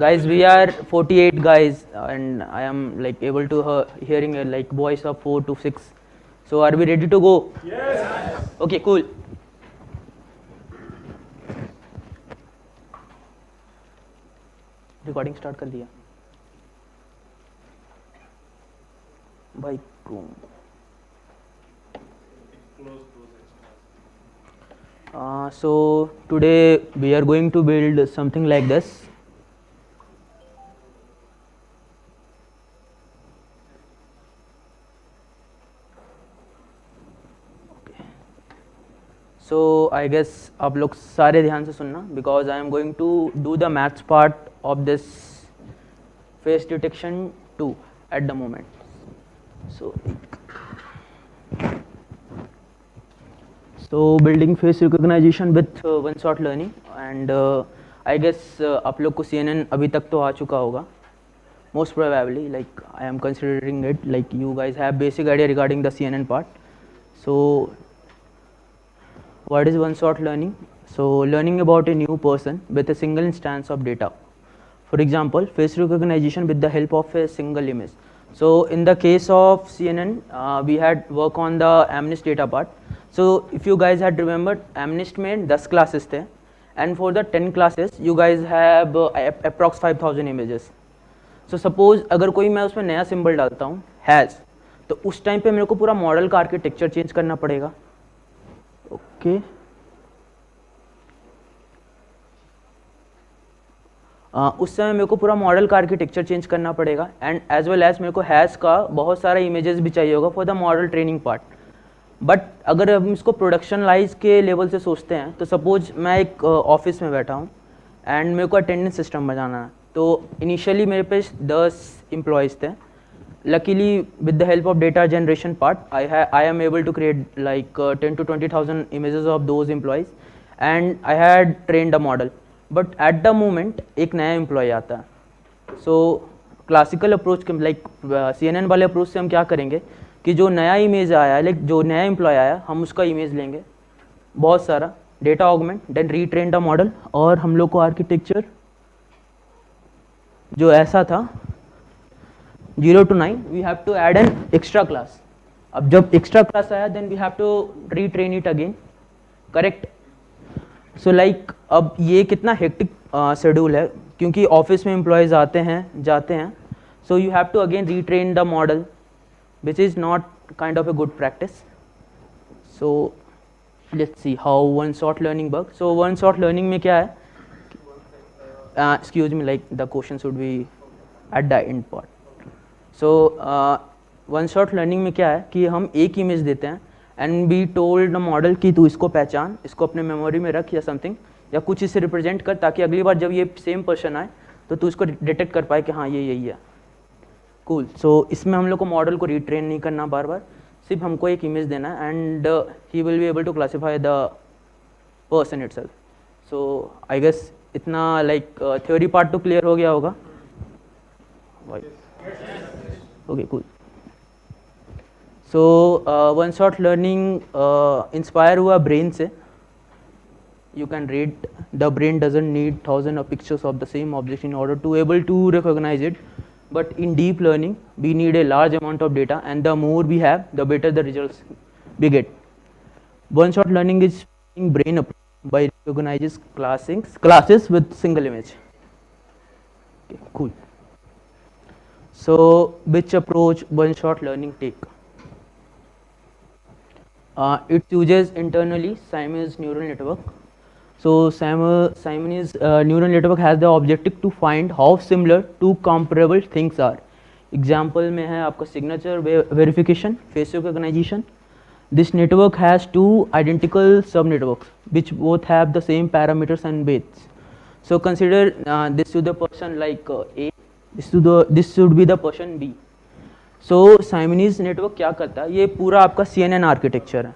Guys, we are 48 guys, and I am like able to hearing a like voice of 4 to 6. So are we ready to go? Yes. Okay, cool. Recording start कर दिया भाई. So today we are going to build something like this. So I guess आप लोग सारे ध्यान से सुनना, because I am going to do the maths part of this face detection 2 at the moment. So building face recognition with one shot learning, and I guess आप लोग को CNN अभी तक तो आ चुका होगा, most probably. Like I am considering it like you guys have basic idea regarding the CNN part. So what is one shot learning? So learning about a new person with a single instance of data. For example, face recognition with the help of a single image. So in the case of CNN, we had work on the Amnist data part. So if you guys had remembered, Amnist में 10 classes थे, and for the 10 classes you guys have approx 5000 images. So suppose अगर कोई मैं उसमें नया symbol डालता हूँ has, तो उस टाइम पे मेरे को पूरा मॉडल का आर्किटेक्चर चेंज करना पड़ेगा. ओके उस समय मेरे को पूरा मॉडल का आर्किटेक्चर चेंज करना पड़ेगा, एंड एज वेल एज मेरे को हैज़ का बहुत सारा इमेजेस भी चाहिए होगा for the model training part. But अगर हम इसको प्रोडक्शनलाइज के लेवल से सोचते हैं, तो सपोज मैं एक ऑफिस में बैठा हूँ एंड मेरे को अटेंडेंस सिस्टम बनाना है. तो इनिशियली मेरे पे 10 एम्प्लॉयज़ थे. Luckily, with the help of data generation part, I am able to create like 10 to 20,000 images of those employees, and I had trained a model. But at the moment एक नया employ आता है. So classical approach like CNN वाले approach से हम क्या करेंगे कि जो नया इमेज आया है, लाइक जो नया एम्प्लॉय आया, हम उसका इमेज लेंगे बहुत सारा, data augment, then retrain the model, और हम लोग को आर्किटेक्चर जो ऐसा था 0 to 9 we have to add an extra class. अब जब एक्स्ट्रा क्लास आया then we have to retrain it again, correct. So like अब ये कितना हेक्टिक शेड्यूल है, क्योंकि ऑफिस में एम्प्लॉयज़ आते हैं जाते हैं. So you have to again retrain the model, which is not kind of a good practice. So let's see how one shot learning work. So one shot learning में क्या है, excuse me, like the question should be at the end part. So one shot learning में क्या है कि हम एक image देते हैं and be told the model कि तू इसको पहचान, इसको अपने मेमोरी में रख या समथिंग, या कुछ इससे रिप्रेजेंट कर, ताकि अगली बार जब ये सेम पर्सन आए तो तू इसको डिटेक्ट कर पाए कि हाँ ये यही है. कूल. सो इसमें हम लोग को मॉडल को रीट्रेन नहीं करना बार बार, सिर्फ हमको एक इमेज देना है, and he will be able to classify the person itself. So I guess इतना लाइक थ्योरी पार्ट तो क्लियर हो गया होगा. Okay cool. So one shot learning inspire हुआ ब्रेन से. You can read, the brain doesn't need thousands of pictures of the same object in order to able to recognize it, but in deep learning we need a large amount of data, and the more we have the better the results we get. One shot learning is brain approach by recognizes classes with single image. Okay, cool. So which approach one shot learning take? It uses internally Simon's neural network. So Simon's neural network has the objective to find how similar two comparable things are. Example में है आपका signature verification, face recognition. This network has two identical subnetworks which both have the same parameters and weights. So consider this to the person like A, this should be the person B. So Simon's network क्या करता है, ये पूरा आपका CNN architecture है.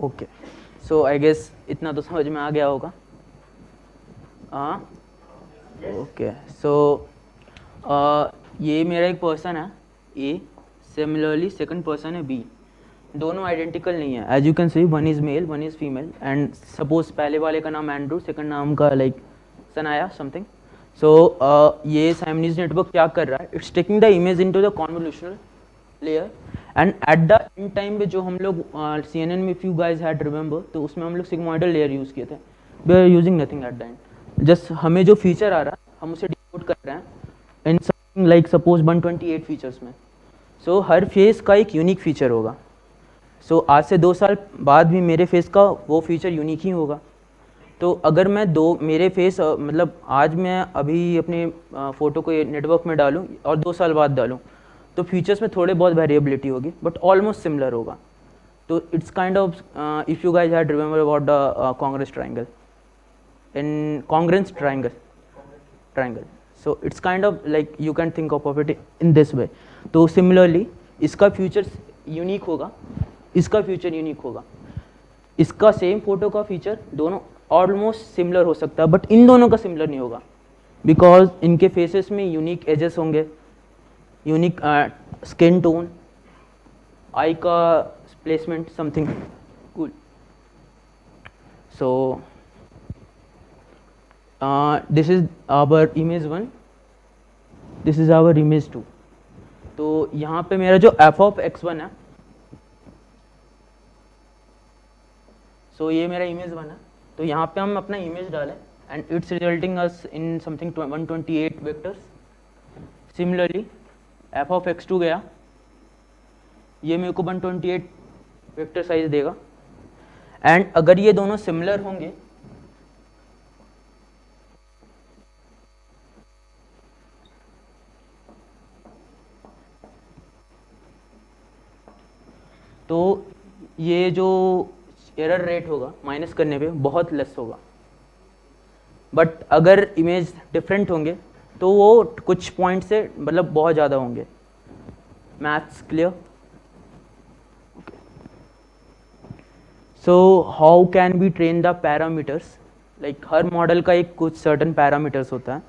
Okay, so I guess इतना तो समझ में आ गया होगा. हाँ, ओके. सो ये मेरा एक पर्सन है ए, सिमिलरली सेकंड पर्सन है बी. दोनों आइडेंटिकल नहीं है. As you can see, one is male, one is female. And suppose पहले वाले का नाम एंड्रू, सेकंड नाम का लाइक सनाया समथिंग. सो ये साइमनीज नेटवर्क क्या कर रहा है, it's taking the image into the convolutional layer. And at the end time पे जो हम लोग CNN में, if you guys had remember, तो उसमें हम लोग सिग्मोइडल लेयर यूज़ किए थे. We are using nothing at the end. Just हमें जो फीचर आ रहा है हम उसे डिकोड कर रहे हैं in something like suppose 128 features में. सो हर फेस का एक यूनिक फीचर होगा. सो आज से 2 साल बाद भी मेरे फेस का वो फीचर यूनिक ही होगा. तो अगर मैं मेरे फेस मतलब आज मैं अभी अपने फ़ोटो को नेटवर्क में डालूं और 2 साल बाद डालूं, तो फीचर्स में थोड़े बहुत वेरिएबिलिटी होगी, बट ऑलमोस्ट सिमिलर होगा. तो it's kind of, if you guys had remember about the Congress triangle, in congruence triangle. So it's kind of like you can think of it in this way. तो similarly इसका feature unique होगा, इसका feature unique होगा. इसका same photo का feature दोनों almost similar हो सकता है, बट इन दोनों का सिमिलर नहीं होगा, बिकॉज इनके फेसेस में यूनिक एजेस होंगे, यूनिक स्किन टोन, आई का placement, something cool. So this is our image 1, this is our image 2. तो यहाँ पे मेरा जो f ऑफ x1 है, सो ये मेरा इमेज 1 है. तो यहाँ पे हम अपना इमेज डालें and it's resulting us in something 128 vectors. Similarly f of x2 गया, ये मेरे को 128 वेक्टर साइज देगा. एंड अगर ये दोनों सिमिलर होंगे तो ये जो एरर रेट होगा माइनस करने पे बहुत लेस होगा. बट अगर इमेज डिफरेंट होंगे तो वो कुछ पॉइंट से मतलब बहुत ज़्यादा होंगे. Maths clear? So how can we train the parameters, like हर मॉडल का एक कुछ सर्टन पैरामीटर्स होता है.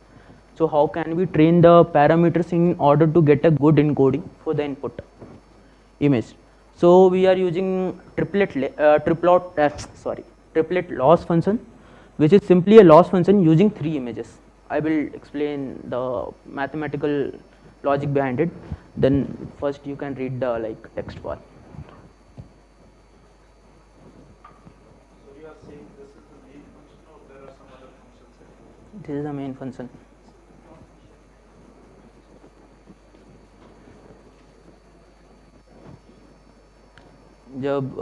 So how can we train the parameters in order to get a good encoding for the input image. So we are using triplet loss function, which is simply a loss function using 3 images. I will explain the mathematical logic behind it. Then first you can read the like text part. So you are saying this is the main function, or there are some other functions? This is the main function. जब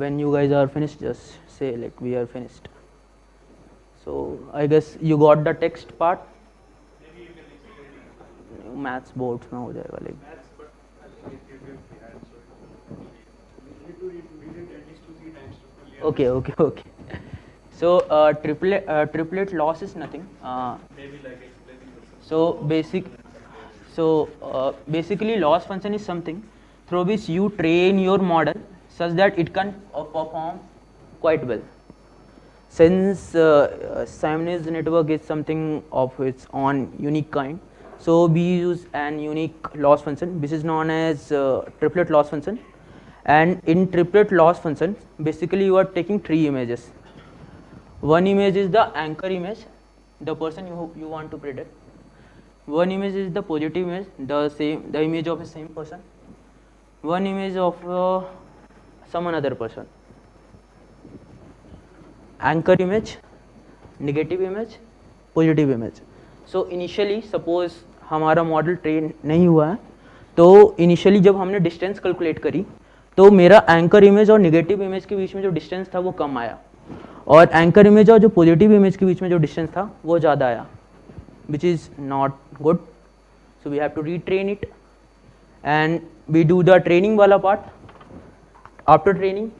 when you guys are finished, just say like we are finished. So I guess you got the text part. Maybe you can explain Maths boards में हो जाएगा like. maths, but I think it will be behind, so we need to read it at least 2-3 times to fully Okay. So triplet loss is nothing. maybe like explaining this. So basically loss function is something through which you train your model such that it can perform quite well. Since Simon's network is something of its own unique kind, so we use an unique loss function which is known as triplet loss function. And in triplet loss function, basically you are taking 3 images. One image is the anchor image, the person you want to predict. One image is the positive image, the image of the same person. One image of some another person. Anchor image, negative image, positive image. So initially suppose हमारा model train नहीं हुआ है, तो initially जब हमने distance calculate करी तो मेरा एंकर इमेज और नेगेटिव इमेज के बीच में जो डिस्टेंस था वो कम आया, और एंकर इमेज और जो पॉजिटिव इमेज के बीच में जो डिस्टेंस था वो ज़्यादा आया, which is not good. So we have to retrain it and we do the training वाला part. After training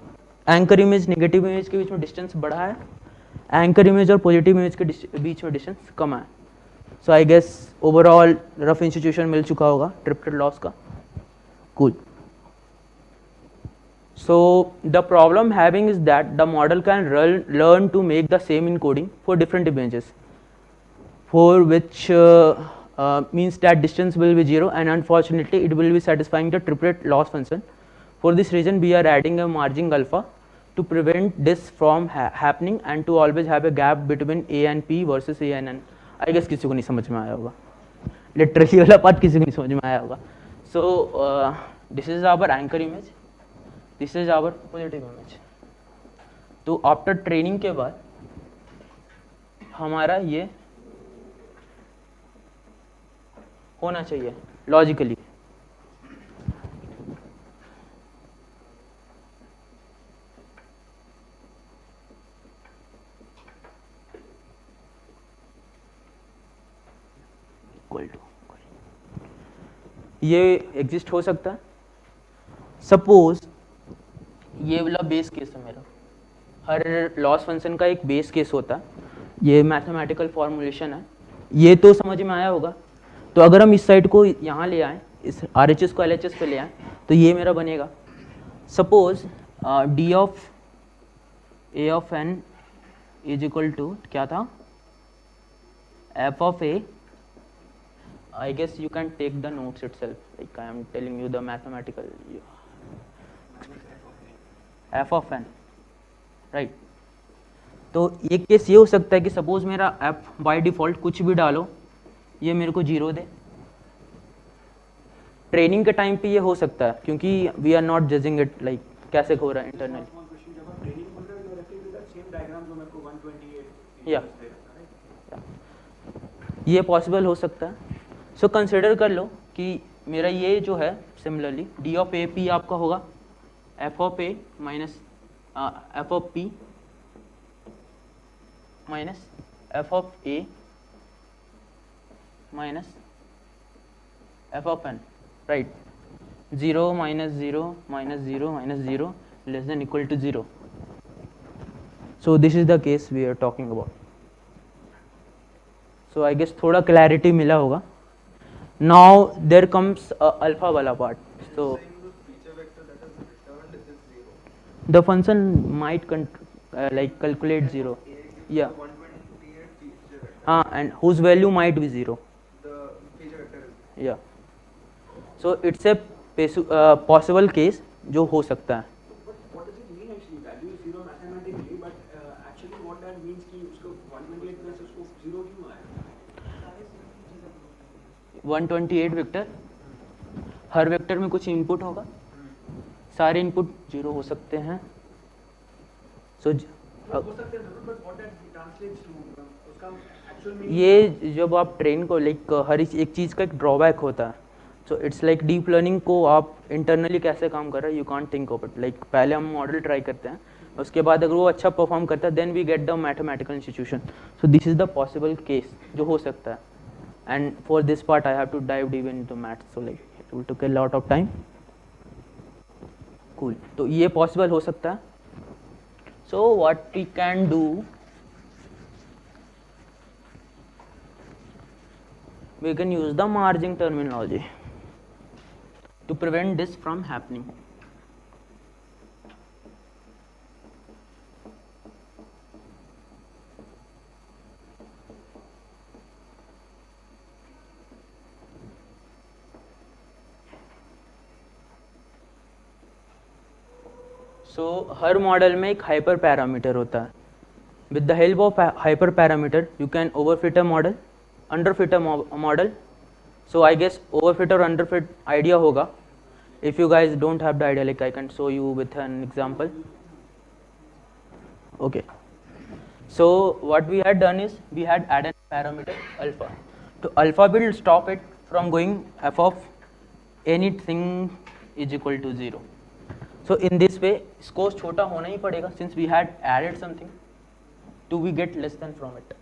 anchor image negative image के बीच में डिस्टेंस बढ़ा है, एंकर इमेज और पॉजिटिव इमेज के बीच में डिस्टेंस कम है. So I guess overall rough institution मिल चुका होगा ट्रिपलेट लॉस का. Cool. So the problem having is that the model can learn to make the same encoding for different images, for which means that distance will be 0, and unfortunately it will be satisfying the triplet loss function. For this reason we are adding a margin alpha to prevent this from happening and to always have a gap between a and p versus a and n. I guess किसी को नहीं समझ में आया होगा, literally वाला part किसी को नहीं समझ में आया होगा. So this is our anchor image, this is our positive image. तो आफ्टर ट्रेनिंग के बाद हमारा ये होना चाहिए लॉजिकली. ये एग्जिस्ट हो सकता है. सपोज ये वाला बेस केस है मेरा, हर लॉस फंक्शन का एक बेस केस होता है. ये मैथमेटिकल फॉर्मुलेशन है, ये तो समझ में आया होगा. तो अगर हम इस साइड को यहाँ ले आएँ, इस RHS को LHS पे ले आएँ, तो ये मेरा बनेगा. Suppose d of a of n is equal to क्या था, f of a. I guess you can take the notes itself, like I am telling you the mathematical f of n, right. तो एक case ये हो सकता है कि suppose मेरा f बाय डिफॉल्ट कुछ भी डालो ये मेरे को 0 दे. ट्रेनिंग के टाइम पे ये हो सकता है क्योंकि we are not judging it like कैसे हो रहा है इंटरनली. या ये पॉसिबल हो सकता है. सो कंसिडर कर लो कि मेरा ये जो है similarly d of a p आपका होगा f of a minus f of p minus f of a minus f of n, right. 0 minus 0 minus 0 minus 0 less than equal to 0. So this is the case we are talking about. So I guess थोड़ा clarity मिला होगा. Now there comes alpha wala part. So the function might like calculate 0. Yeah. And whose value might be 0. Yeah. So it's a possible case जो हो सकता है. What does it mean actually? Value is 0 mathematically, but actually what that means कि उसको 128 में से उसको 0 क्यों आया? 128 वेक्टर, हर वेक्टर में कुछ इनपुट होगा, सारे इनपुट 0 हो सकते हैं. सो ये जब आप ट्रेन को लाइक हर एक चीज़ का एक ड्रॉबैक होता है. सो इट्स लाइक डीप लर्निंग को आप इंटरनली कैसे काम कर रहे हैं, you can't think of it. Like पहले हम मॉडल ट्राई करते हैं, उसके बाद अगर वो अच्छा परफॉर्म करता है then we get the mathematical institution. So this is the possible case जो हो सकता है. And for this part I have to dive deep into maths, so like it will take a lot of time. Cool. तो ये possible हो सकता है. So what we can do, we can use the merging terminology to prevent this from happening. So हर model में एक hyper parameter होता है. With the help of hyper parameter you can overfit a model, underfit a model. So I guess overfit और underfit idea होगा. If you guys don't have the idea, like I can show you with an example. Okay, so what we had done is we had added parameter alpha. तो alpha will stop it from going F of anything is equal to 0. So in this way इसको छोटा होना ही पड़ेगा since we had added something to we get less than from it.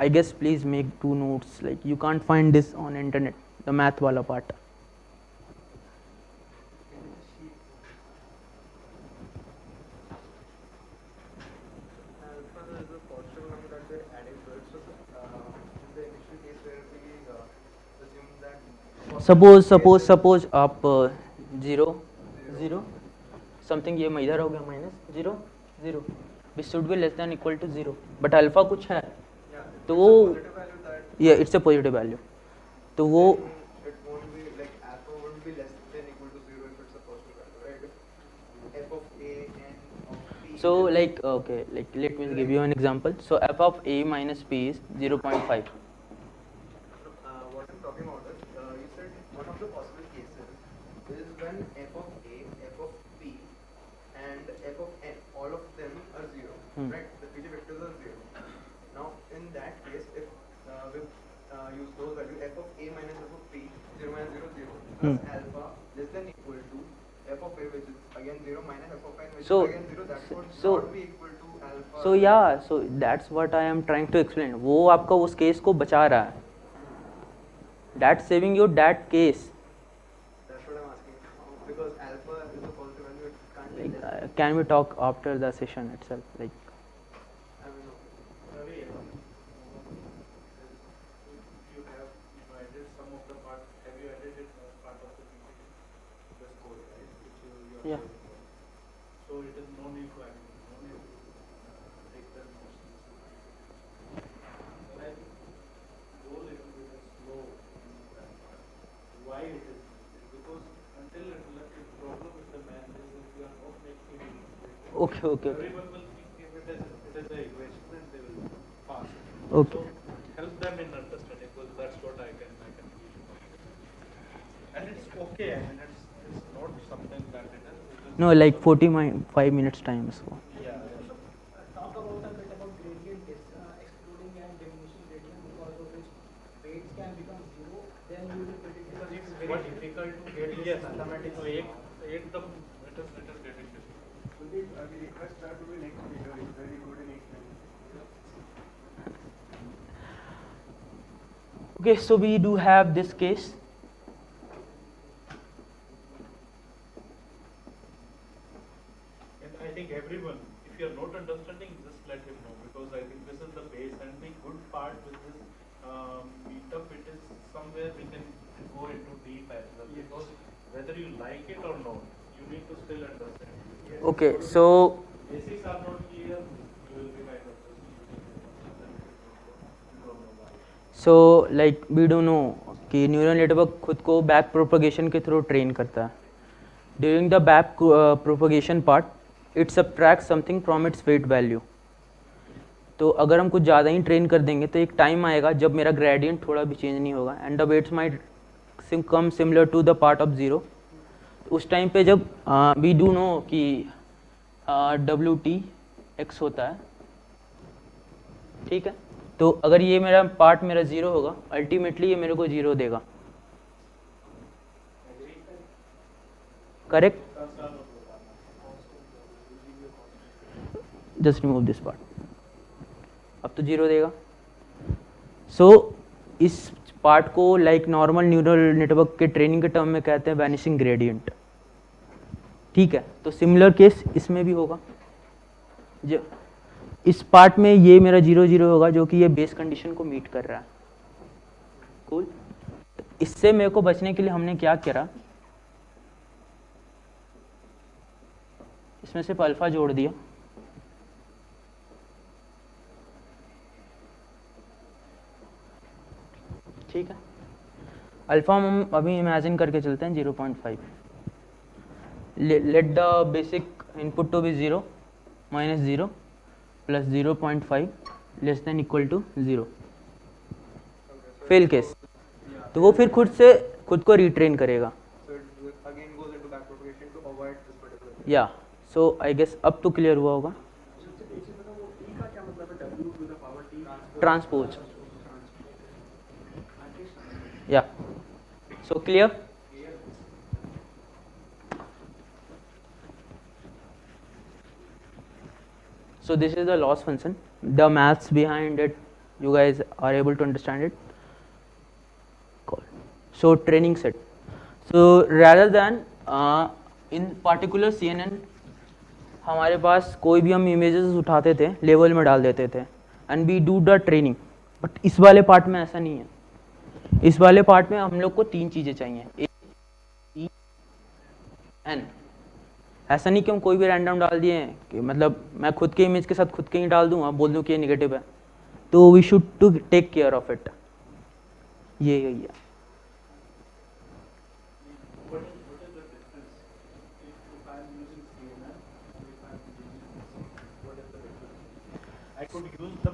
I guess please make 2 notes, like you can't find this on internet, the math wala part. Suppose आप 0 0 something, ये इधर हो गया minus 0 0, which should be less than equal to 0, but alpha कुछ है Yeah, तो it's वो, a positive value that ये इट्स अ पॉजिटिव वैल्यू, तो वो then it won't be like alpha won't be less than equal to 0 if it's a positive value, right? F of a and of p. so like okay, like let me give you an example. So f of a minus p is 0.5. What I'm talking about is, you said one of the possible cases is when f of a, f of p, and f of n, all of them are 0, right? The PG vectors are 0. Now, in that case, if we use those values, f of a minus f of p, 0 minus 0, 0, plus alpha less than equal to f of a, which is again 0, minus f of n, which So- is again 0, that would so- not be equal to alpha. So yeah, so that's what I am trying to explain. वो आपका उस case को बचा रहा है, that's saving you that case. That's what I'm asking. Because alpha is a positive value, it can't be Like, less than. can we talk after the session itself? Like, I mean, Ravi, you have added some of the part. Have you added it as part of the PPT, this code, right? Which you are Yeah. doing. So it is no need to add. No need to take the notes. But I think go a little bit slow in that part. Why it is? Because until the problem with the math is if you are not making it. okay. Everyone will think if it is an equation, then they will pass it. Okay. So help them in understanding, because that's what I can and it's okay. I mean, it's not something that it is. No, like 45 minutes time इसको. Yeah. Talk about a bit about gradient exploding and diminishing gradient, because of which weights can become zero. Then you will predict, because it's very difficult to get this Yes. mathematics. So एकदम it is getting difficult. Sudeep, we request that to be next speaker. He's very good in explaining. Okay, so we do have this case. And I think everyone, if you are not understanding, just let him know, because I think this is the base, and the good part with this meetup, it is somewhere we can go into deep as well, because whether you like it or not, you need to still understand. Okay, so Basics are not clear, you will be kind of just don't know why. so like we do know कि neural network खुद को back propagation के through train करता है. During the back propagation part it subtract something from its weight value. तो अगर हम कुछ ज़्यादा ही ट्रेन कर देंगे तो एक टाइम आएगा जब मेरा ग्रेडियंट थोड़ा भी चेंज नहीं होगा and the weights might come similar to the part of zero. उस टाइम पे जब वी डू नो कि WT(x) होता है, ठीक है. तो अगर ये मेरा पार्ट मेरा 0 होगा, अल्टीमेटली ये मेरे को 0 देगा. Correct. Just remove this part. अब तो 0 देगा. सो इस पार्ट को लाइक नॉर्मल न्यूरल नेटवर्क के ट्रेनिंग के टर्म में कहते हैं वैनिशिंग ग्रेडियंट. ठीक है, तो सिमिलर केस इसमें भी होगा. जो इस पार्ट में ये मेरा 0 0 होगा जो कि ये बेस कंडीशन को मीट कर रहा है. कूल. इससे मेरे को बचने के लिए हमने क्या करा, इसमें सिर्फ अल्फा जोड़ दिया. ठीक है, अल्फा हम अभी इमेजिन करके चलते हैं 0.5. Let the basic input to be 0 minus 0 plus 0.5 less than equal to 0. Fail case. तो वो फिर खुद को रिट्रेन करेगा. So it again goes into back propagation to avoid this particular. या सो आई गेस अब तो क्लियर हुआ होगा. सबसे बेसिक मतलब वो t का क्या मतलब है, w to the power t transpose. या so clear. So this is the loss function. The maths behind it, you guys are able to understand it. Cool. So training set. So rather than in particular CNN, हमारे पास कोई भी हम images उठाते थे, level में डाल देते थे and we do the training. But इस वाले पार्ट में ऐसा नहीं है. इस वाले पार्ट में हम लोग को 3 चीज़ें चाहिए. एन। ऐसा नहीं कि हम कोई भी रैंडम डाल दिए हैं कि मतलब मैं खुद के इमेज के साथ खुद के ही डाल दूंगा, बोल दूं कि ये निगेटिव है, तो we should to take care of it. ये यही है। What is the difference if I am using CNN or if I am using Photoshop? What is the difference? I could use the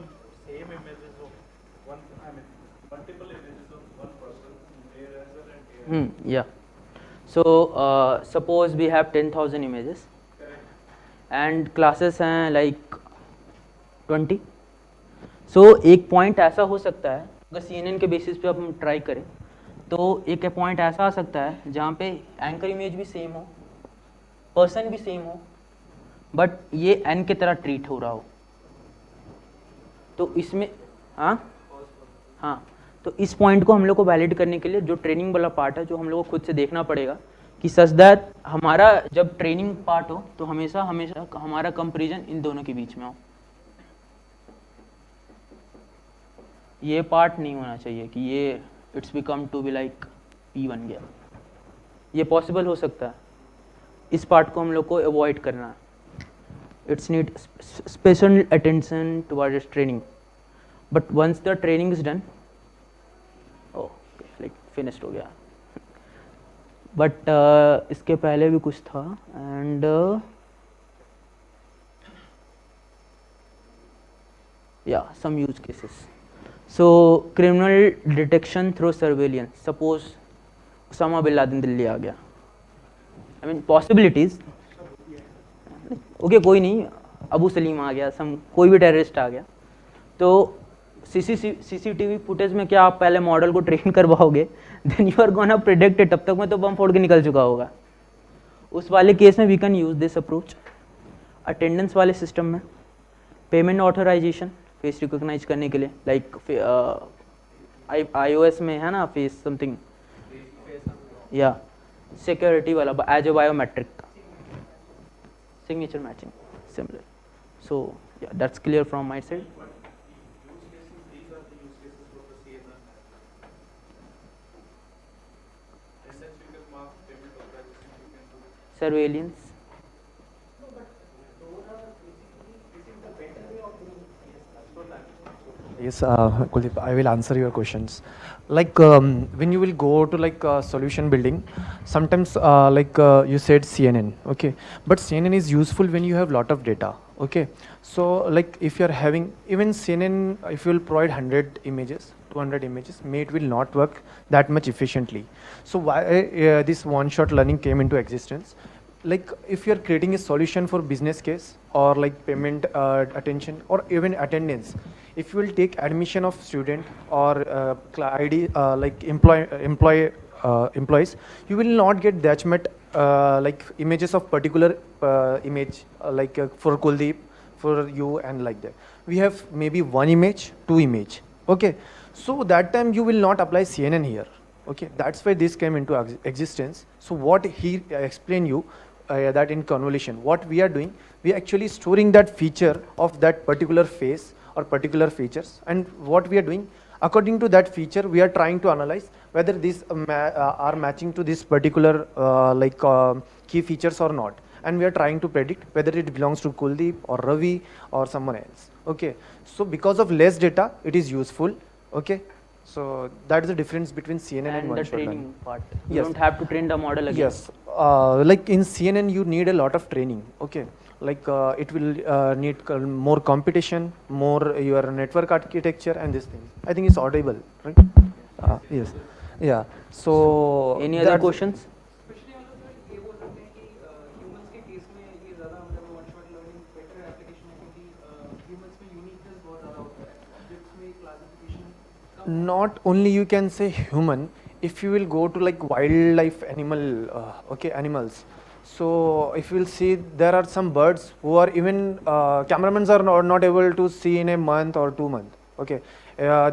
same images of one, I mean, multiple images of one person here as well and here. या so suppose we have 10,000 images Correct. And classes हैं like 20। सो एक point ऐसा हो सकता है, अगर CNN के बेसिस पे हम ट्राई करें तो एक पॉइंट ऐसा आ सकता है जहाँ पे एंकर इमेज भी सेम हो, पर्सन भी सेम हो, बट ये एन की तरह ट्रीट हो रहा हो। तो इसमें हाँ, तो इस पॉइंट को हम लोग को वैलिड करने के लिए जो ट्रेनिंग वाला पार्ट है, जो हम लोग को खुद से देखना पड़ेगा कि सच दैट हमारा जब ट्रेनिंग पार्ट हो तो हमेशा हमेशा हमारा कंपैरिजन इन दोनों के बीच में हो। ये पार्ट नहीं होना चाहिए कि ये it's become to be like P बन गया। ये पॉसिबल हो सकता है, इस पार्ट को हम लोग को अवॉइड करना है। It's need special attention towards training, but once the training is done, okay like finished हो गया। बट इसके पहले भी कुछ था एंड या some use cases. So criminal detection through surveillance, suppose Osama bin Laden Delhi आ गया, आई मीन पॉसिबिलिटीज, ओके कोई नहीं, अबू सलीम आ गया, सम कोई भी टेररिस्ट आ गया, तो सीसीटीवी फुटेज में क्या आप पहले मॉडल को ट्रेन करवाओगे, then you are gonna predict it, तब तक में तो बम फोड़ के निकल चुका होगा। उस वाले केस में we can use this approach. Attendance वाले सिस्टम में पेमेंट ऑथराइजेशन फेस रिकॉग्नाइज करने के लिए, लाइक iOS में है ना फेस समथिंग, या सिक्योरिटी वाला as a biometric signature matching similar. So yeah, that's clear from my side. These are the use cases for the CNN. Attendance you can mark, payment authorization you can do. Surveillance. No, but those are basically, this is the better way of doing it. Yes, that's what I'm. Yes, Kuldeep, I will answer your questions. Like when you will go to like solution building, sometimes you said CNN, okay, but CNN is useful when you have lot of data, okay. So like if you are having even CNN, if you will provide 100 images, 200 images, may it will not work that much efficiently. So why this one-shot learning came into existence? Like if you are creating a solution for business case or like payment attention or even attendance, if you will take admission of student or ID like employees, you will not get that much like images of particular image for Kuldeep, for you and like that. We have maybe one image, two image, okay. So that time you will not apply CNN here, okay. That's why this came into existence. So what he explained you that in convolution, what we are doing, we are actually storing that feature of that particular face or particular features, and what we are doing, according to that feature, we are trying to analyze whether these are matching to this particular key features or not, and we are trying to predict whether it belongs to Kuldeep or Ravi or someone else, okay. So because of less data, it is useful, okay. So that is the difference between CNN and And the one-shot learning. training part. You Yes. don't have to train the model again. Yes, like in CNN, you need a lot of training. Okay, like it will need more competition, more your network architecture, and this thing. I think it's audible, right? Yes, yeah. So Any other that's- questions? Specially मतलब sir ये बोल सकते हैं कि humans के case में ये ज़्यादा मतलब one shot learning better application है क्योंकि ह्यूमंस में यूनिकनेस बहुत ज़्यादा होता है, ऑब्जेक्ट्स में classification come Not only you can say human, if you will go to like wildlife animal, okay, animals. So if you will see, there are some birds who are even cameramen are not able to see in a month or 2 months. Okay,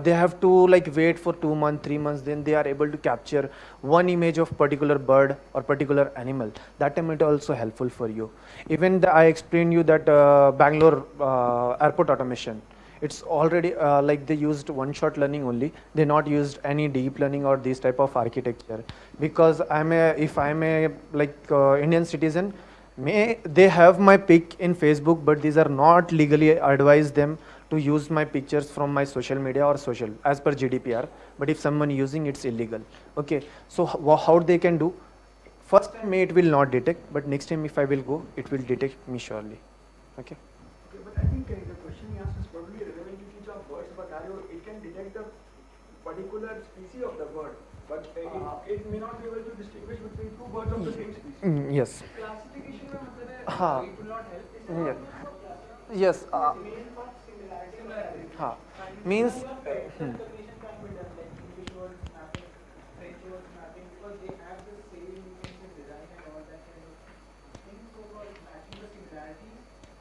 they have to like wait for 2 months, 3 months. Then they are able to capture one image of particular bird or particular animal. That time it also helpful for you. Even I explained you that Bangalore airport automation. it's already like they used one shot learning only. They not used any deep learning or this type of architecture. Because if I'm a like Indian citizen, may they have my pic in Facebook, but these are not legally advise them to use my pictures from my social media or social as per GDPR. But if someone using, it's illegal. Okay, so how they can do? First time it will not detect, but next time if I will go, it will detect me surely. Okay. Okay, but I think the question he asked is probably relevant to each of birds, but it can detect the particular species of the bird, but it may not be able to distinguish between two birds of the same species. Yes. Classification में मतलब है हाँ. it will not help. It's Yeah. not Yes. main part similarity. हाँ. Means. Recognition can be done like English words mapping, French words mapping because they have the same intensive design and all that kind of thing. So for matching the similarities,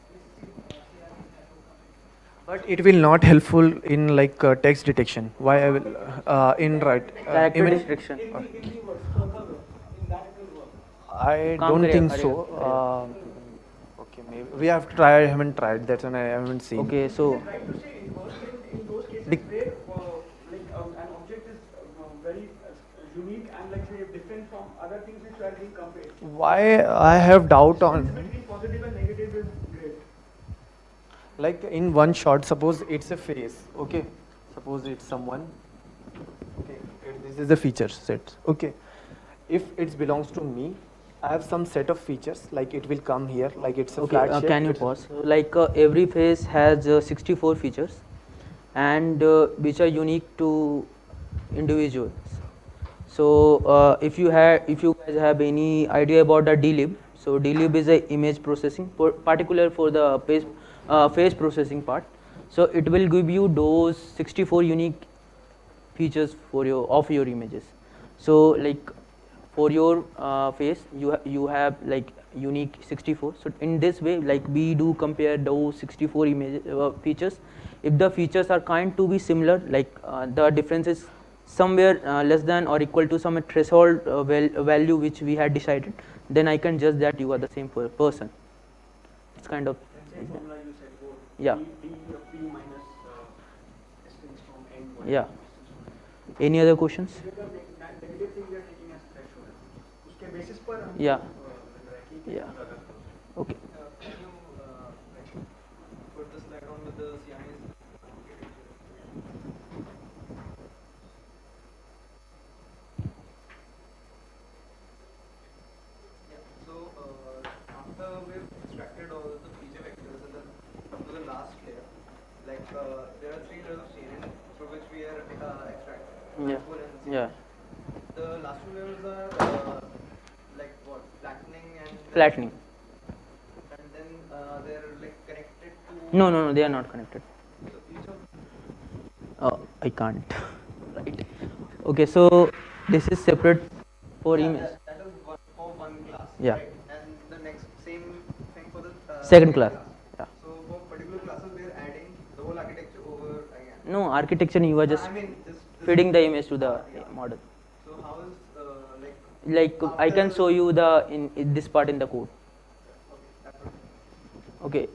this CRP type of something. But it will not helpful in like text detection. Why I will in right Character image- restriction. In the words, further, in that it will work. I काम don't करेगा, think so. करेगा. Okay, maybe we have to try. I haven't tried. That's when I haven't seen. Okay, so Right to say in those cases Dic- where like an object is very unique and like say different from other things which are being compared. Why I have doubt on. Difference between positive and negative is great. Like in one shot, suppose it's a face. Okay, suppose it's someone. Okay, this is the feature set. Okay, if it belongs to me, I have some set of features. Like it will come here. Like it's a okay, flat shape. can you it's- pause? Like every face has 64 features, and which are unique to individuals. So if you guys have any idea about the dlib, so dlib is a image processing, particular for the face processing part. So it will give you those 64 unique features for your images. So like for your face you have like unique 64. So in this way, like we do compare those 64 features. If the features are kind to be similar, like the difference is somewhere less than or equal to some threshold value which we had decided, then I can judge that you are the same person. It's kind of Same formula you said for Yeah. D of P minus distance from N. Yeah. Any other questions? Negative thing we are taking as threshold. उसके basis पर हम Yeah. ranking Yeah. Okay. Can you like put the slide on with the Siamese? Yeah. So after we've extracted all the feature vectors and then come to the last layer, like there are three layers of CNN through which we are extracting. Yeah. Full and Yeah. The last two layers are like what? Flattening and Flattening. And then they're like connected to. No, they are not connected. So each of Oh, I can't. Right. Okay, so this is separate for yeah, image. that is one for one class. Yeah. Right? And the next same thing for the Second class. Yeah. So for particular classes, we are adding the whole architecture over again. No, architecture you are just I mean, this feeding the image to the Yeah. model. So how is like Like I can after- show you in this part in the code. okay, that would Okay.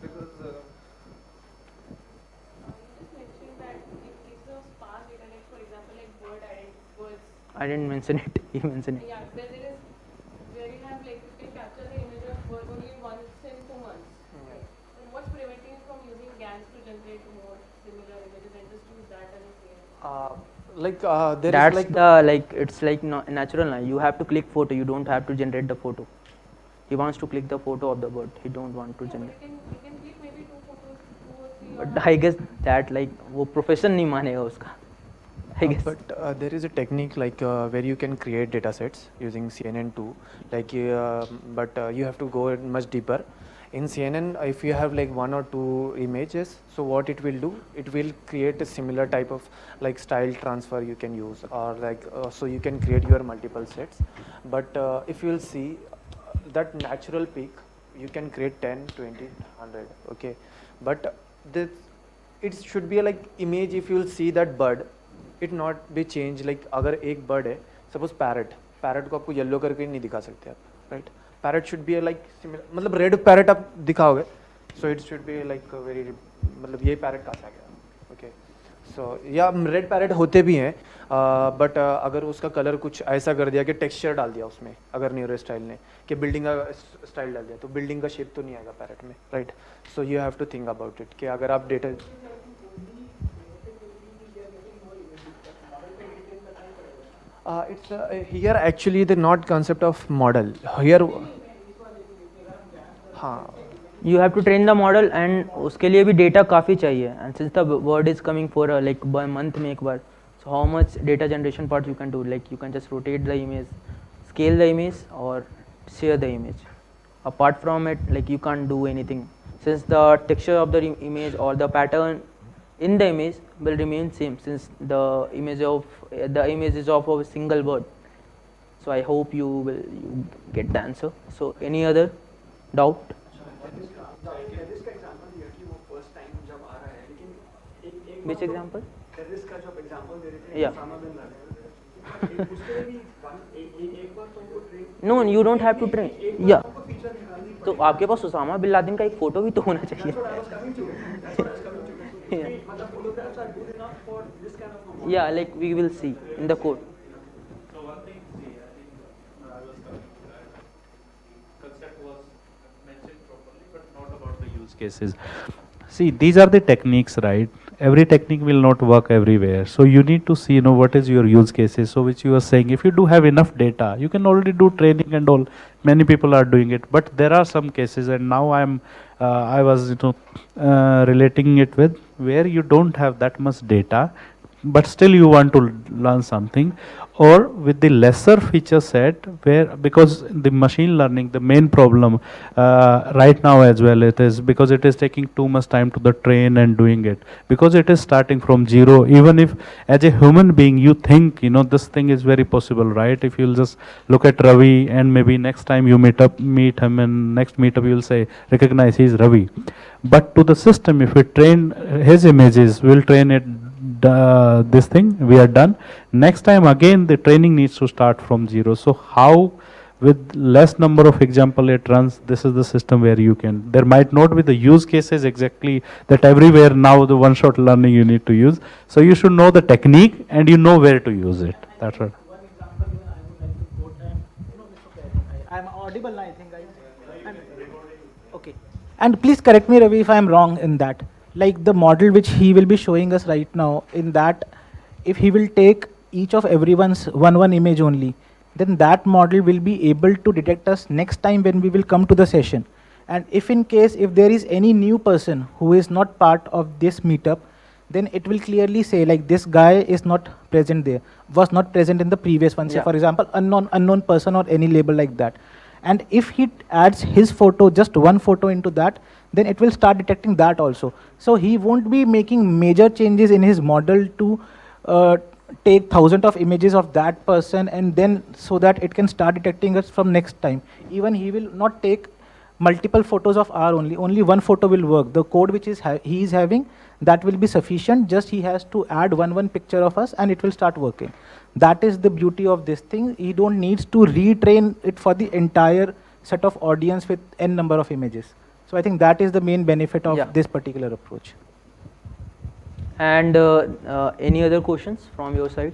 because You just mentioned that in case of sparse data, like for example, like words, I didn't mention it. You mentioned it. yeah, there is where you have like you can capture the image of word only once in 2 months. Right? And what's preventing you from using GANs to generate more similar images and just use that as a CN? There That's is like it's like natural now. You have to click photo. You don't have to generate the photo. He wants to click the photo of the bird. He don't want to Yeah, but generate. you can click maybe 2 photos, 2 or 3. But I guess that like वो profession नहीं मानेगा उसका. I guess. But there is a technique like where you can create data sets using CNN2. Like, but you have to go much deeper. In CNN, if you have like 1 or 2 images, so what it will do, it will create a similar type of like style transfer you can use, or like so you can create your multiple sets. But if you will see that natural peak, you can create 10, 20, 100. Okay, but this it should be like image. If you will see that bird, it not be changed. Like अगर एक bird है, suppose parrot को आपको yellow करके नहीं दिखा सकते आप, right? Parrot should be like similar, मतलब red parrot आप दिखाओगे, so it should be like a very मतलब ये पैरेट कहाँ से आ गया, ओके। सो या रेड पैरेट होते भी हैं, बट अगर उसका कलर कुछ ऐसा कर दिया कि टेक्सचर डाल दिया उसमें, अगर न्यूरो स्टाइल ने कि बिल्डिंग का स्टाइल डाल दिया, तो बिल्डिंग का शेप तो नहीं आएगा पैरेट में, right. So you have to think about it कि अगर आप data it's here actually the not concept of model here, हाँ You have to train the model and उसके लिए भी data काफ़ी चाहिए, and since the word is coming for like by month में एक बार, so how much data generation part you can do, like you can just rotate the image, scale the image or share the image. Apart from it, like you can't do anything, since the texture of the image or the pattern in the image will remain same, since the image is of a single word. So I hope you get the answer. So any other doubt? Terrorist का example दिया कि वो first time जब आ रहा है, लेकिन एक Which example? Terrorist का जो एग्जांपल दे रहे थे Yeah. ओसामा बिन लादेन, उसके लिए भी एक बार तो उनको train, No, you don't have to train. एक बार Yeah. आपको फीचर निकालनी तो आपके पास उसामा बिन लादेन का एक फोटो भी तो होना चाहिए. That's what I was coming to. That's what I was coming to. Yeah. मतलब holographs are good enough for this kind of a model. Yeah, like we will see in the code. So one thing, see, I think I was coming to that. Concept was mentioned properly, but not about the use cases. See, these are the techniques, right? Every technique will not work everywhere. So you need to see, what is your use cases. So which you are saying, if you do have enough data, you can already do training and all. Many people are doing it, but there are some cases, and now I was, relating it with where you don't have that much data, but still you want to learn something, or with the lesser feature set, where because the machine learning, the main problem right now as well, it is because it is taking too much time to the train and doing it, because it is starting from zero. Even if as a human being you think this thing is very possible, right? If you'll just look at Ravi and maybe next time you meet him, and next meetup you'll say recognize he's Ravi, but to the system, if we train his images, we'll train it this thing, we are done. Next time again the training needs to start from zero. So how with less number of example it runs, this is the system where you can, there might not be the use cases exactly that everywhere now the one shot learning you need to use. So you should know the technique and you know where to use it. That's right. One example even I would like to quote, and Mr. Perry, I'm audible now, I think. Okay. And please correct me, Ravi, if I'm wrong in that. Like the model which he will be showing us right now, in that, if he will take each of everyone's one image only, then that model will be able to detect us next time when we will come to the session. And if in case, if there is any new person who is not part of this meetup, then it will clearly say like this guy is not present there, was not present in the previous one. Say Yeah. for example, unknown person or any label like that. And if he adds his photo, just one photo into that, then it will start detecting that also. So he won't be making major changes in his model to take thousands of images of that person, and then so that it can start detecting us from next time. Even he will not take multiple photos of R only one photo will work. The code which he is having, that will be sufficient. Just he has to add one picture of us and it will start working. That is the beauty of this thing. He don't needs to retrain it for the entire set of audience with n number of images. So I think that is the main benefit of Yeah. this particular approach. And any other questions from your side?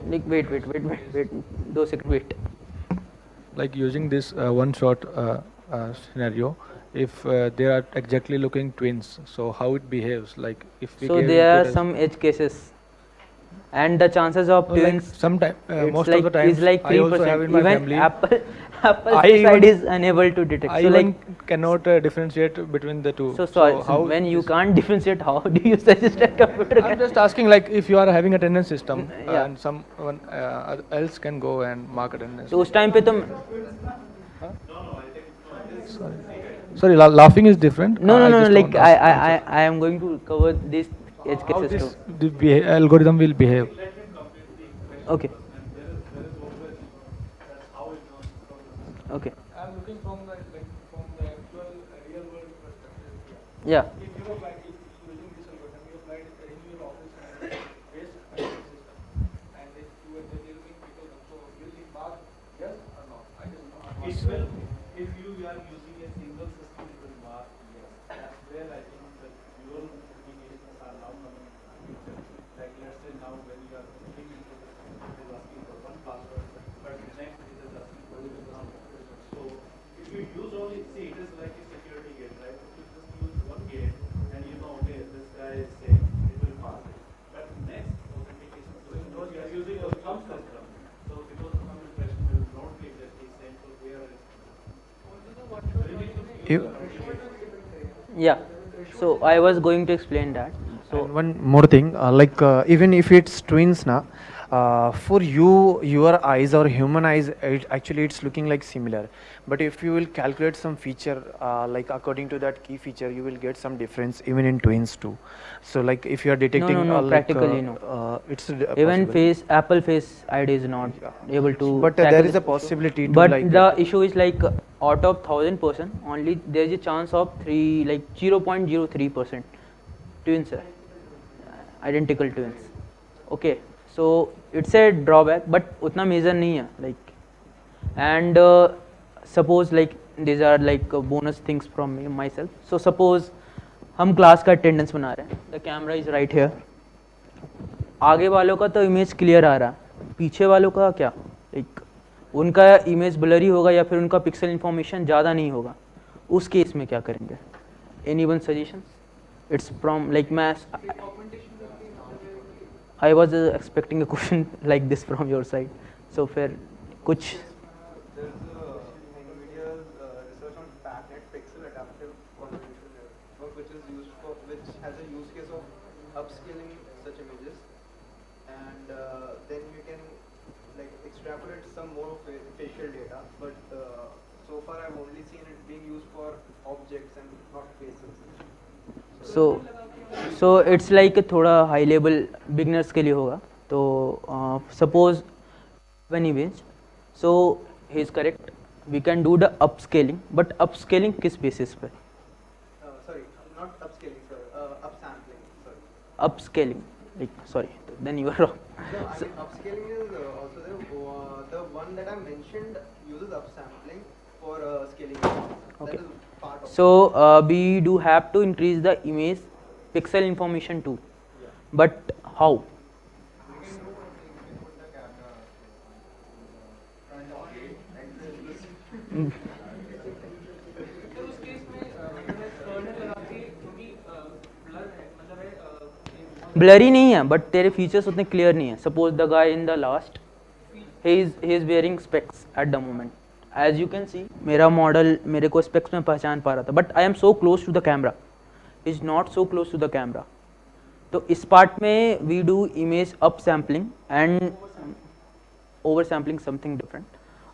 Like wait, 2 seconds, wait. Like using this one shot scenario, if they are exactly looking twins, so how it behaves, like if we So gave there input are as- some edge cases, and the chances of No, like twins, sometime it's most like, of the times is like I also have 3%. in my Even family. Apple I side even- is unable to detect. I So even like, cannot differentiate between the two. so sorry, so how when you this- can't differentiate, how do you suggest a computer I'm can? just asking, like if you are having attendance system Yeah. and someone else can go and mark attendance. तो उस time पे तो Sorry, laughing is different. no, I just like don't ask- I am going to cover this edge how cases this too. the algorithm will behave. Okay. Okay. I'm looking from the actual real world perspective. Yeah. If you apply, if using this algorithm, you applied it in your office and based management system, and if you were there looking people, so will Yeah, so I was going to explain that. So And one more thing, even if it's twins now, for you, your eyes or human eyes, actually it's looking like similar. But if you will calculate some feature, like according to that key feature, you will get some difference even in twins too. So like if you are detecting, no, practically no. it's Even possible. Apple Face ID is not able to. But tackle there is this a issue. possibility to But like. the issue is like out of 1,000%, only there is a chance of 0.03% twins, identical twins. Okay, so it's a drawback, but उतना major नहीं है like. And suppose like these are like bonus things from me myself. So suppose हम class का attendance बना रहे हैं, the camera is right here, आगे वालों का तो इमेज क्लियर आ रहा है, पीछे वालों का क्या, लाइक उनका इमेज ब्लरी होगा या फिर उनका पिक्सल इन्फॉर्मेशन ज़्यादा नहीं होगा, उस केस में क्या करेंगे? Any one suggestion? It's from like मैं I was expecting a question like this from your side, so फिर कुछ There's NVIDIA's research on PACnet pixel adaptive convolution network, which has a use case of upscaling such images, and then you can like extrapolate some more facial data. But so far, I've only seen it being used for objects and not faces. So it's like थोड़ा high level beginners के लिए होगा. तो suppose one image, so he is correct, we can do the upscaling, but upscaling किस बेसिस पे? Sorry, not upscaling, sir. Upsampling. Sorry. Upscaling, like sorry, then you are wrong. No, I mean upscaling is also there. The one that I mentioned uses upsampling for scaling. That Okay. is part of. So we do have to increase the image pixel information too, but how? तो उस case में मतलब colonel लगा के क्योंकि blur है मतलब है ब्लरी नहीं है, बट तेरे फीचर्स उतने क्लियर नहीं है. Suppose the guy in the last, he is wearing specs at the moment. As you can see, मेरा मॉडल मेरे को स्पेक्स में पहचान पा रहा था, but I am so close to the camera, is not so close to the camera. तो इस पार्ट में we do image up sampling and over sampling, something different.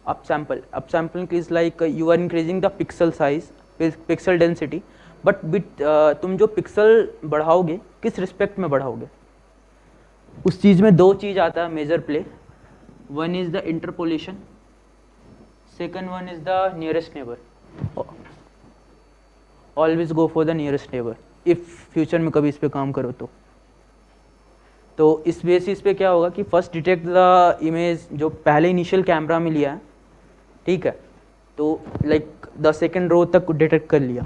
Up sampling is like you are increasing the pixel size, pixel density, but तुम जो pixel बढ़ाओगे किस respect में बढ़ाओगे, उस चीज़ में दो चीज़ आता है major play. One is the interpolation, second one is the nearest neighbor. Always go for the nearest neighbor if future में कभी इस पे काम करो तो इस बेसिस पे क्या होगा कि फर्स्ट डिटेक्ट द इमेज जो पहले इनिशियल कैमरा में लिया है, ठीक है, तो लाइक द सेकेंड रो तक डिटेक्ट कर लिया.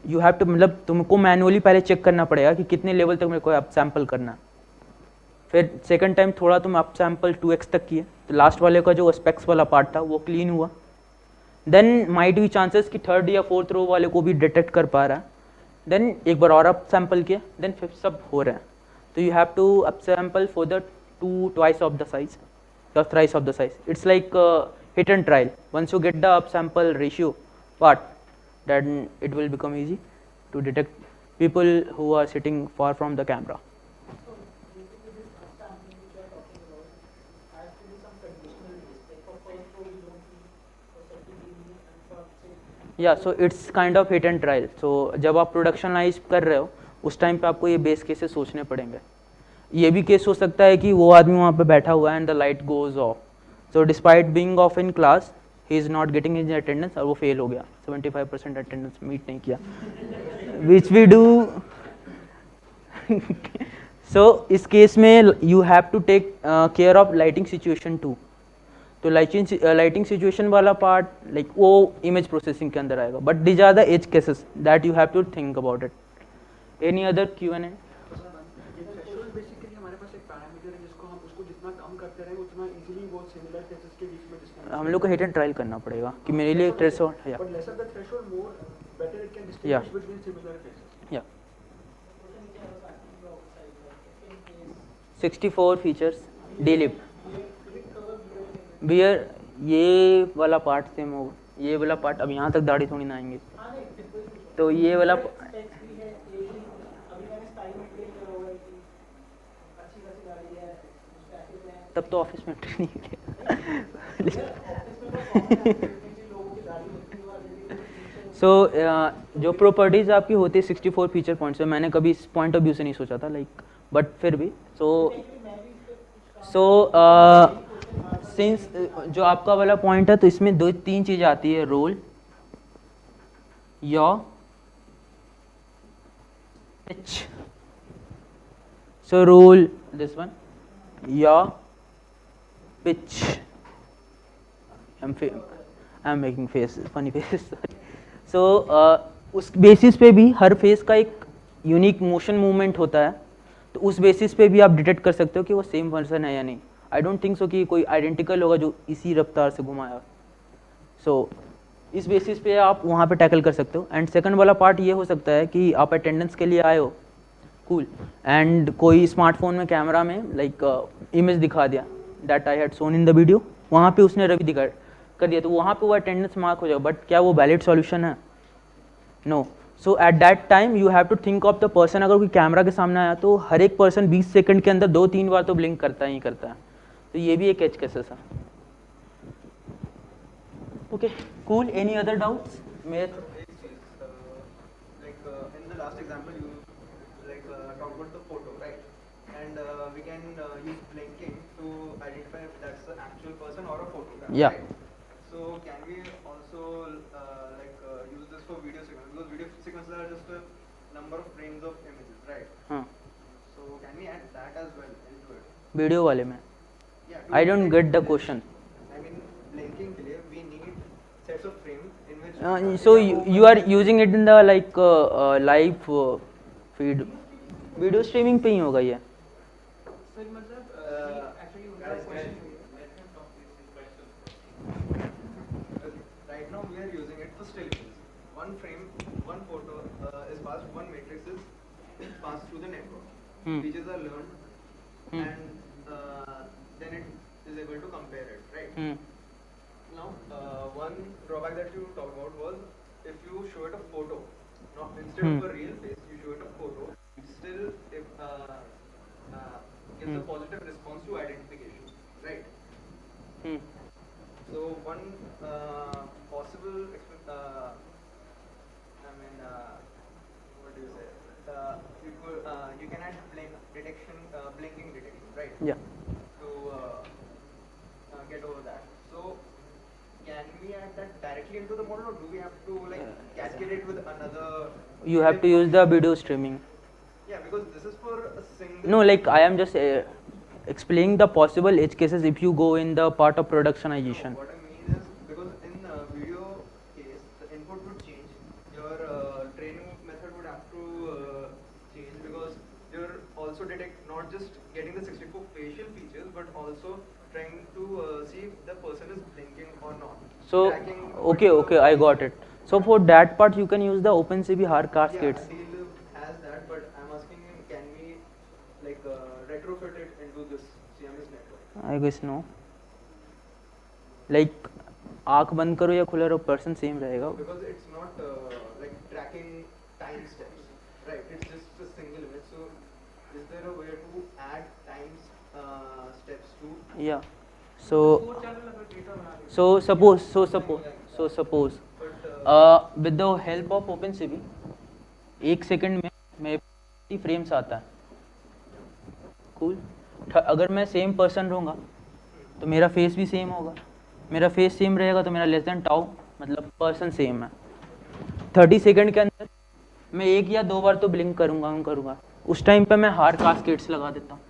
यू हैव टू, मतलब तुमको मैनुअली पहले चेक करना पड़ेगा कि कितने लेवल तक मेरे को अप सैम्पल करना है. फिर सेकंड टाइम थोड़ा तुम अप सैम्पल 2x तक किए, तो लास्ट वाले का जो स्पेक्स वाला पार्ट था वो क्लीन हुआ. देन माइट बी चांसेस कि थर्ड या फोर्थ रो वाले को भी डिटेक्ट कर पा रहा है. देन एक बार और अप सैम्पल किया, देन फिर सब हो रहा है. तो you have to up sample for the twice of the size or thrice of the size. It's like hit and trial. Once you get the up sample ratio part, then it will become easy to detect people who are sitting far from the camera. So basically this upsampling which you are talking about has to be some conditional list. Like for first row you don't need, for second you need, and for say Yeah, so it's kind of hit and trial. So जब आप प्रोडक्शनलाइज कर रहे हो उस time पे आपको ये base cases सोचने पड़ेंगे. ये भी केस हो सकता है कि वो आदमी वहाँ पे बैठा हुआ है and the light goes off, so despite being of in class he is not getting his attendance, और वो फेल हो गया, 75% अटेंडेंस मीट नहीं किया, विच वी डू. सो इस केस में you have to take care of lighting situation too. तो lighting situation वाला पार्ट लाइक वो इमेज प्रोसेसिंग के अंदर आएगा, but these are the edge cases that you have to think about it. Any other Q&A? Threshold basically हमारे पास एक parameter है जिसको हम उसको जितना कम करते रहें उतना इजीली वो सिमिलर केसेस के बीच में डिस्टिंग्विश. हम लोग को हिट एंड ट्रायल करना पड़ेगा कि मेरे लिए थ्रेशोल्ड या but lesser the threshold more better it can Yeah. Distinguish between similar cases. या 64 फीचर्स डीलिप बियर. ये वाला पार्ट सेम होगा, ये वाला पार्ट अब यहाँ तक दाढ़ी थोड़ी ना आएंगे. तो ये वाला Specs भी है, ये भी अभी मैंने स्टाइल मेंटेन करा हुआ है कि अच्छी खासी गाड़ी है, स्टैटिक है। तब तो ऑफिस में एंट्री नहीं किया ऑफिस में तो कॉमन है कि लोगों की गाड़ी होती है और सो जो प्रॉपर्टीज़ आपकी होती है 64 फीचर पॉइंट्स में, मैंने कभी इस पॉइंट ऑफ व्यू से नहीं सोचा था लाइक, बट फिर भी सो सिंस जो आपका वाला पॉइंट है तो इसमें 2-3 चीज़ें आती है, रोल, या pitch. So roll this one, yaw, pitch. I'm making faces, funny faces. So उस बेसिस पे भी हर फेस का एक यूनिक मोशन मूवमेंट होता है, तो उस बेसिस पे भी आप डिटेक्ट कर सकते हो कि वो सेम पर्सन है या नहीं. आई डोंट थिंक सो कि कोई आइडेंटिकल होगा जो इसी रफ्तार से घुमाया. सो इस बेसिस पे आप वहाँ पे टैकल कर सकते हो. एंड सेकंड वाला पार्ट ये हो सकता है कि आप अटेंडेंस के लिए आए हो, कूल, एंड कोई स्मार्टफोन में कैमरा में लाइक इमेज दिखा दिया that I had shown in the video, वहाँ पे उसने रवि दिखा कर दिया, तो वहाँ पे वो अटेंडेंस मार्क हो जाएगा. बट क्या वो वैलिड सॉल्यूशन है? No. So at that time you have to think of the person. अगर कोई कैमरा के सामने आया तो हर एक पर्सन 20 सेकंड के अंदर 2-3 बार तो ब्लिंक करता ही करता है, तो ये भी एक एज केसेस है. Okay, cool. Any other doubts? Like in the last example, you talk about the photo, right? And we can use blinking to identify if that's the actual person or a photograph. Yeah. Right? So can we also use this for video sequences? Because video sequences are just a number of frames of images, right? हाँ. So can we add that as well into it? Video वाले में. Yeah. I don't get the question. I mean, blinking के लिए we need sets of frames in which. So you are using it in the like live feed. Video streaming पे ही होगा ये. Sir मतलब actually उनका question Right now we are using it for still images. One frame, one photo is passed, one matrix is passed through the network. Features are learned, and then it is able to compare it, right? Now, one drawback that you talked about was if you show it a photo, not instead of a real face, you show it a photo. Still, if gives a positive response to identification, right? So one possible, what do you say? You can add blinking detection, right? Yeah. To get over that. So can we add that directly into the model, or do we have to cascade it with another? You have to use the video streaming. Yeah, because this is for a single. No, like I am just explaining the possible edge cases if you go in the part of productionization. What I mean is, because in video case, the input would change. Your training method would have to change, because you're also not just getting the 64 facial features, but also trying to see if the person is blinking or not. So Tracking okay, I got it. So for that part you can use the OpenCV hard cascades. Yeah, Deal has that, but I'm asking him, can we retrofit it into this CMS network? I guess no. Like आँख बंद करो या खुला रहो, person same रहेगा. Because it's not tracking time steps, right? It's just a single image. So is there a way to add time steps to? Yeah. So suppose with the help of OpenCV 1 second में मेरे frames आता है. Cool. अगर मैं same person रहूँगा तो मेरा face भी सेम होगा. मेरा फेस सेम रहेगा तो मेरा लेस देन टाउ मतलब पर्सन सेम है. 30 सेकंड के अंदर मैं 1 या 2 बार तो ब्लिंक करूँगा. उस टाइम पे मैं हार्ड कास्केट्स लगा देता हूँ.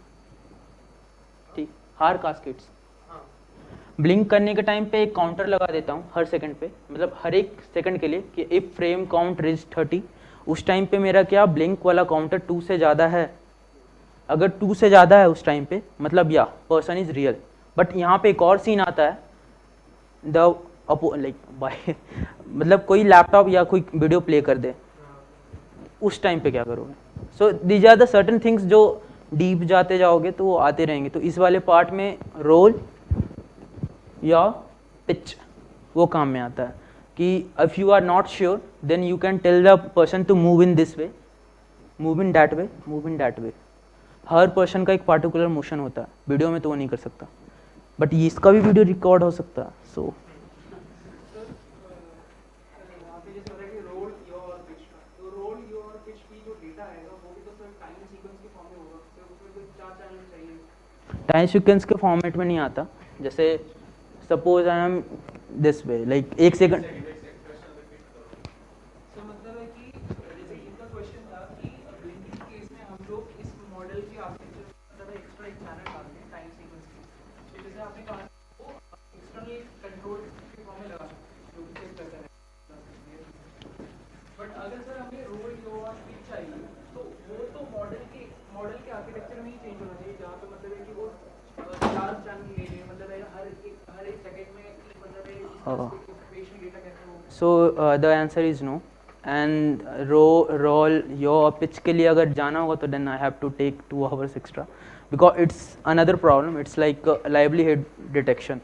ठीक, हार्ड कास्केट्स. ब्लिंक करने के टाइम पे एक काउंटर लगा देता हूँ हर सेकंड पे, मतलब हर एक सेकंड के लिए कि इफ फ्रेम काउंट रीच 30, उस टाइम पे मेरा क्या ब्लिंक वाला काउंटर 2 से ज़्यादा है. अगर 2 से ज़्यादा है उस टाइम पे मतलब या पर्सन इज़ रियल. बट यहाँ पे एक और सीन आता है, मतलब कोई लैपटॉप या कोई वीडियो प्ले कर दे, उस टाइम पे क्या करोगे. So these are the certain things जो डीप जाते जाओगे तो वो आते रहेंगे. तो इस वाले पार्ट में रोल या पिच वो काम में आता है कि if you are not sure then you can tell the person to move in this way, move in that way, move in that way. Her person का एक पार्टिकुलर मोशन होता है, वीडियो में तो वो नहीं कर सकता, बट इसका भी वीडियो रिकॉर्ड हो सकता है. सो वहाँ पे जैसे हो रहा है कि रोल योर पिच का, तो रोल योर पिच की जो डेटा आएगा वो भी तो सिर्फ टाइम सीक्वेंस के फॉर्म में होगा, तो उसमें कुछ 4 चैनल चाहिए. टाइम सीक्वेंस के फॉर्मेट में नहीं आता. जैसे suppose I am this way, like 1 second. तो मतलब है कि जैसे इनका क्वेश्चन था कि ब्लिंकिंग केस में हम लोग इस मॉडल के आर्किटेक्चर मतलब एक्स्ट्रा एक चैनल डालते हैं टाइम सीक्वेंस के, तो जैसे आपने कहा वो एक्सटर्नल कंट्रोल के फॉर्म में लगा सकते हैं जो कि चेक करता है. बट अगर सर हमें रोल योर पिच चाहिए तो वो तो मॉडल के आर्किटेक्चर में ही चेंज होना चाहिए, जहाँ पे मतलब है कि वो 4 चैनल ले लें, मतलब है हर एक सेकंड में मतलब है पेशेंट डेटा कैसे हो. So the answer is no. And roll your pitch के लिए अगर जाना होगा तो then I have to take 2 hours extra, because it's another problem. It's like livelihood detection.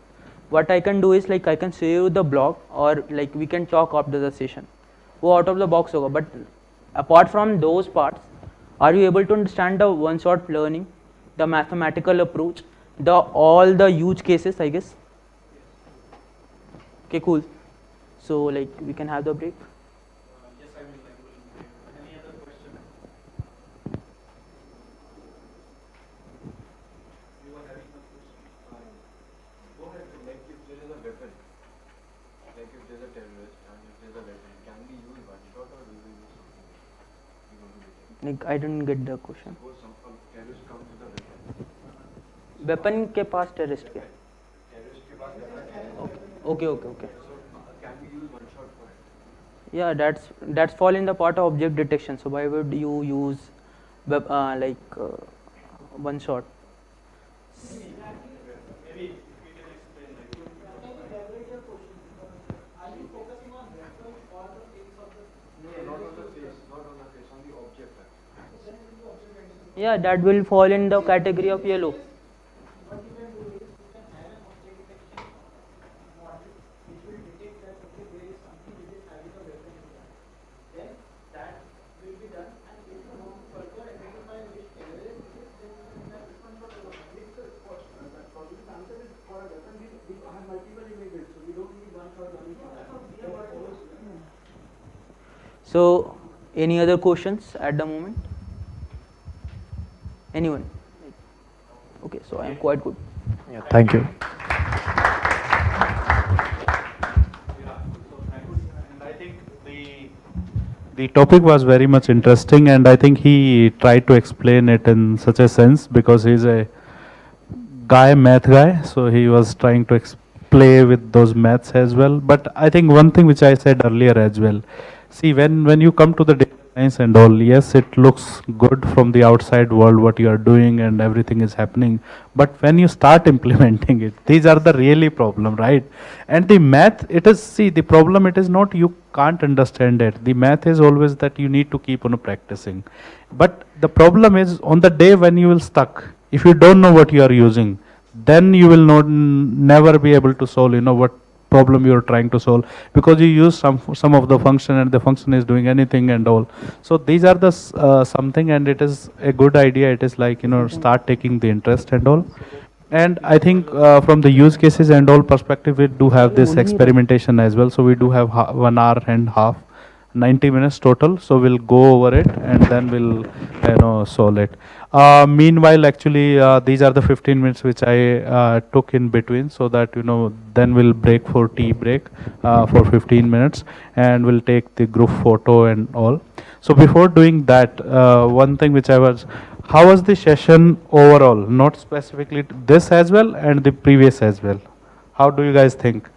what I can do is like I can show you the blog or like we can talk after the session. वो out of the box होगा, but apart from those parts, are you able to understand the one shot learning, the mathematical approach, the all the use cases, I guess? Okay, cool. So like we can have the break. Yes, I will. Any other question? You were having a question. Go ahead. Like if there is a weapon, like if there is a terrorist and if there is a weapon, can we use one shot or will we use something? We going to detect. Like I didn't get the question. Suppose some terrorist comes with a weapon. Weapon के पास terrorist के. Terrorist के पास weapon है. Okay, okay, okay. So can we use one shot for it? Yeah, that's fall in the part of object detection. So why would you use one shot? Maybe if we can explain like. Are you focusing on weapon or the face of the? No, not on the face, not on the face, on the object. Yeah, that will fall in the category of yellow. What you can do is you can have an object detection model which will detect that okay there is something which is having a weapon in that. Then that will be done, and if you want to further identify which terrorist it is, then you can have this one for the It's a cost. That probably the answer is for a weapon. We have multiple images, so we don't need one shot only for that. So any other questions at the moment? Anyone? Okay, so I am quite good. Yeah, thank you. Yeah, so thanks. And I think the topic was very much interesting, and I think he tried to explain it in such a sense because he's a math guy, so he was trying to play with those maths as well. But I think one thing which I said earlier as well, see when you come to the data science and all, yes, it looks good from the outside world what you are doing and everything is happening, but when you start implementing it, these are the really problem, right? And the math, it is, see, the problem, it is not you can't understand it. The math is always that you need to keep on practicing. But the problem is on the day when you will stuck, if you don't know what you are using, then you will not never be able to solve, what problem you are trying to solve, because you use some of the function and the function is doing anything and all. So these are the something, and it is a good idea. It is like, start taking the interest and all. And I think from the use cases and all perspective, we do have this experimentation as well. So we do have 1 hour and half, 90 minutes total. So we'll go over it and then we'll solve it. Meanwhile, actually, these are the 15 minutes which I took in between, so that then we'll break for tea break for 15 minutes, and we'll take the group photo and all. So before doing that, one thing which how was the session overall? Not specifically this as well and the previous as well. How do you guys think?